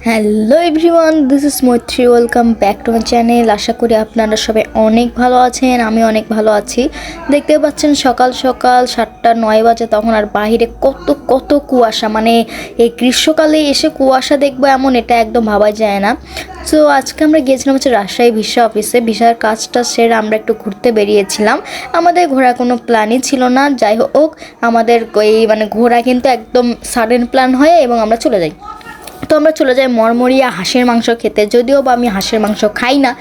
Hello everyone, this is Maitri. Welcome back to my channel. আশা করি আপনারা সবাই অনেক ভালো আছেন। আমি অনেক ভালো আছি। দেখতে পাচ্ছেন সকাল সকাল 7টা 9 বাজে, তখন আর বাহিরে কত কত কুয়াশা। মানে এই গ্রীষ্মকালে এসে কুয়াশা দেখবো এমন, এটা একদম ভাবা যায় না। সো আজকে আমরা গিয়েছিলাম হচ্ছে রাজশাহী ভিসা অফিসে। ভিসার কাজটা সেরে আমরা একটু ঘুরতে বেরিয়েছিলাম। আমাদের ঘোরার কোনো প্ল্যানই ছিল না। যাই হোক, আমাদের এই ঘোরা কিন্তু একদম সাডেন প্ল্যান হয় এবং আমরা চলে যাই। তো আমরা চলে যাই মরমরিয়া হাঁসের মাংস খেতে, যদিও বা আমি হাঁসের মাংস খাই না।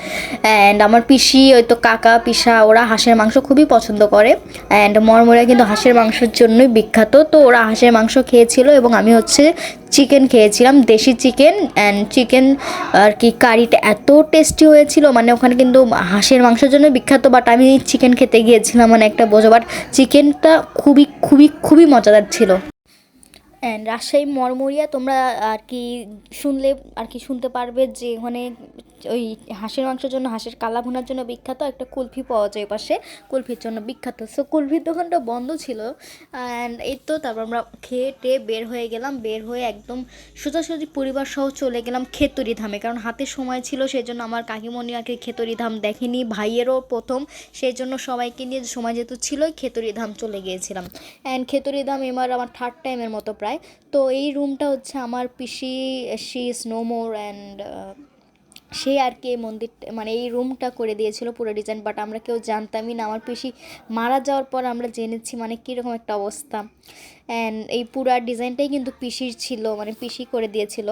অ্যান্ড আমার পিসি, ওই তো কাকা পিসা, ওরা হাঁসের মাংস খুবই পছন্দ করে। অ্যান্ড মরমরিয়া কিন্তু হাঁসের মাংসের জন্যই বিখ্যাত। তো ওরা হাঁসের মাংস খেয়েছিল এবং আমি হচ্ছে চিকেন খেয়েছিলাম, দেশি চিকেন। অ্যান্ড চিকেন আর কি কারিটা এত টেস্টি হয়েছিল, মানে ওখানে কিন্তু হাঁসের মাংসের জন্য বিখ্যাত, বাট আমি চিকেন খেতে গিয়েছিলাম, মানে একটা বোঝো। বাট চিকেনটা খুবই খুবই খুবই মজাদার ছিল। অ্যান্ড রাজশাহী মরমরিয়া তোমরা আর কি শুনলে আর কি শুনতে পারবে যে ওখানে ওই হাঁসের মাংসের জন্য, হাঁসের কালা ভুনার জন্য বিখ্যাত। একটা কুলফি পাওয়া যায় পাশে, কুলফির জন্য বিখ্যাত। সো কুলফির দোকানটা বন্ধ ছিল। অ্যান্ড এই তো তারপর আমরা খেয়ে টেয়ে বের হয়ে গেলাম। বের হয়ে একদম সোজাসুজি পরিবার সহ চলে গেলাম খেতড়ি ধামে, কারণ হাতে সময় ছিল। সেই জন্য আমার কাকিমণি আর কি খেতড়ি ধাম দেখেনি, ভাইয়েরও প্রথম। সেই জন্য সবাইকে নিয়ে সময় যেহেতু ছিলই, খেতড়ি ধাম চলে গিয়েছিলাম। অ্যান্ড খেতড়ি ধাম এবার আমার থার্ড টাইমের মতো প্রায়। তো এই রুমটা হচ্ছে আমার পিসি, she is no more. And সে আর কি এই মন্দিরটা, মানে এই রুমটা করে দিয়েছিল পুরো ডিজাইন, বাট আমরা কেউ জানতামই না। আমার পিসি মারা যাওয়ার পর আমরা জেনেছি মানে কীরকম একটা অবস্থা। অ্যান্ড এই পুরো ডিজাইনটাই কিন্তু পিসির ছিল, মানে পিসি করে দিয়েছিল।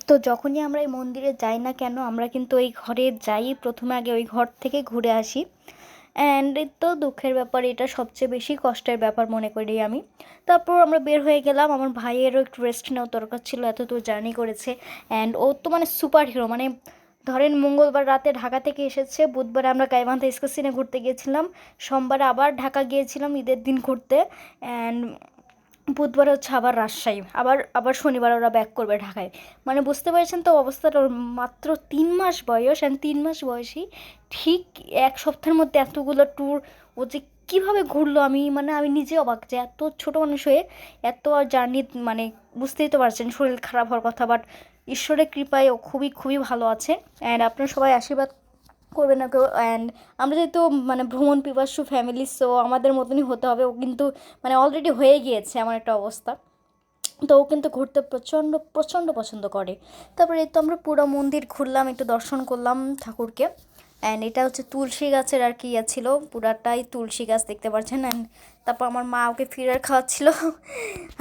তো যখনই আমরা এই মন্দিরে যাই না কেন, আমরা কিন্তু ওই ঘরে যাই, প্রথমে আগে ওই ঘর থেকে ঘুরে আসি। অ্যান্ড এই তো দুঃখের ব্যাপার, এটা সবচেয়ে বেশি কষ্টের ব্যাপার মনে করি আমি। তারপর আমরা বের হয়ে গেলাম। আমার ভাইয়েরও একটু রেস্ট নেওয়ার দরকার ছিল, এত দূর জার্নি করেছে। অ্যান্ড ও তো মানে সুপার হিরো, মানে ধরেন মঙ্গলবার রাতে ঢাকা থেকে এসেছে, বুধবারে আমরা গাইবান্ধা এক্সকারশনে ঘুরতে গিয়েছিলাম, সোমবারে আবার ঢাকা গিয়েছিলাম ঈদের দিন ঘুরতে। অ্যান্ড বুধবার হচ্ছে আবার রাজশাহী, আবার আবার শনিবার ওরা ব্যাক করবে ঢাকায়। মানে বুঝতে পেরেছেন তো অবস্থাটা। ওর মাত্র 3 মাস বয়স, অ্যান্ড 3 মাস বয়সী ঠিক 1 সপ্তাহের মধ্যে এতগুলো ট্যুর ও যে কীভাবে ঘুরলো, আমি নিজে অবাক যে এত ছোটো মানুষ হয়ে এত জার্নি, মানে বুঝতেই তো পারছেন শরীর খারাপ হওয়ার কথা। বাট ঈশ্বরের কৃপায় ও খুবই খুবই ভালো আছে। অ্যান্ড আপনারা সবাই আশীর্বাদ করবে না কেউ। অ্যান্ড আমরা যেহেতু মানে ভ্রমণ পিপাসু ফ্যামিলি, সো আমাদের মতনই হতে হবে। ও কিন্তু মানে অলরেডি হয়ে গিয়েছে এমন একটা অবস্থা। তো ও কিন্তু ঘুরতে প্রচণ্ড প্রচণ্ড পছন্দ করে। তারপরে এই তো আমরা পুরো মন্দির ঘুরলাম, একটু দর্শন করলাম ঠাকুরকে। অ্যান্ড এটা হচ্ছে তুলসী গাছের আর কি ইয়ে ছিল, পুরাটাই তুলসী গাছ দেখতে পাচ্ছেন। অ্যান্ড তারপর আমার মা ওকে ফিরার খাওয়াচ্ছিল।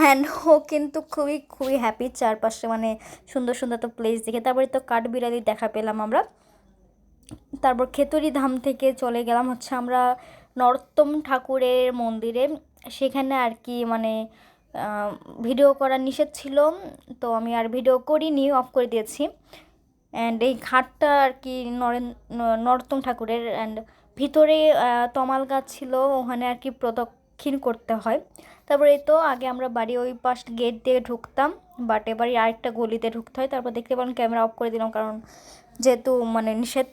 অ্যান্ড ও কিন্তু খুবই খুবই হ্যাপি চারপাশে মানে সুন্দর সুন্দর তো প্লেস দেখে। তারপরে তো কাঠবিড়ালির দেখা পেলাম আমরা। তারপর খেতড়ি ধাম থেকে চলে গেলাম হচ্ছে আমরা নরোত্তম ঠাকুরের মন্দিরে। সেখানে আর কি মানে ভিডিও করা নিষেধ ছিল, তো আমি আর ভিডিও করিনি, অফ করে দিয়েছি। অ্যান্ড এই ঘাটটা আর কি নরোত্তম ঠাকুরের। অ্যান্ড ভিতরে তমাল গাছ ছিল, ওখানে আর কি প্রদক্ষিণ করতে হয়। তারপরে এই তো আগে আমরা বাড়ি ওই পাশ গেট দিয়ে ঢুকতাম, বাট এবারে আরেকটা গলিতে ঢুকতে হয়। তারপর দেখতে পেলাম ক্যামেরা অফ করে দিলাম, কারণ যেহেতু মানে নিষেধ।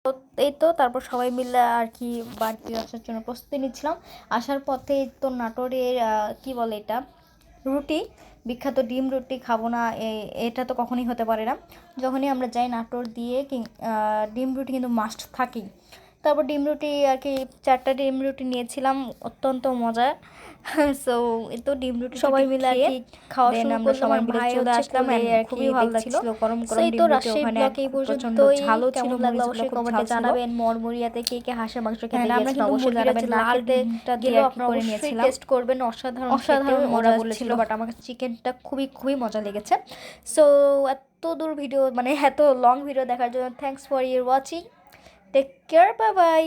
তো এই তো তারপর সবাই মিলে আর কি বাড়িতে আসার জন্য প্রস্তুতি নিচ্ছিলাম। আসার পথে তো নাটোরের কি বলে এটা, রুটি, বিখ্যাত ডিম রুটি খাবো না এটা তো কখনোই হতে পারে না। যখনই আমরা যাই নাটোর দিয়ে ডিম রুটি কিন্তু মাস্ট থাকেই। তারপর ডিম রুটি আর কি 4টা ডিম রুটি নিয়েছিলাম, অত্যন্ত মজা। সো এই তো ডিম রুটি সবাই মিলে আর কি খাওয়া শুরু করলাম। সবাই মিলে চলে আসলাম, খুবই ভালো লাগছিল গরম গরম ডিম রুটি। ওখানে এই পর্যন্তই, ঝালও ছিল, কেমন লাগলো অবশ্যই কমেন্টে জানাবেন। মরমরিয়াতে কে কে হাঁসের মাংস খেতে গিয়েছেন অবশ্যই জানাবেন। লালতে গেলেও আপনারা অবশ্যই টেস্ট করবেন, অসাধারণ অসাধারণ মজা বলেছিল। বাট আমার চিকেনটা খুবই খুবই মজা লেগেছে। সো এত দূর ভিডিও মানে এত লং ভিডিও দেখার জন্য thanks for your watching. Take care, bye by.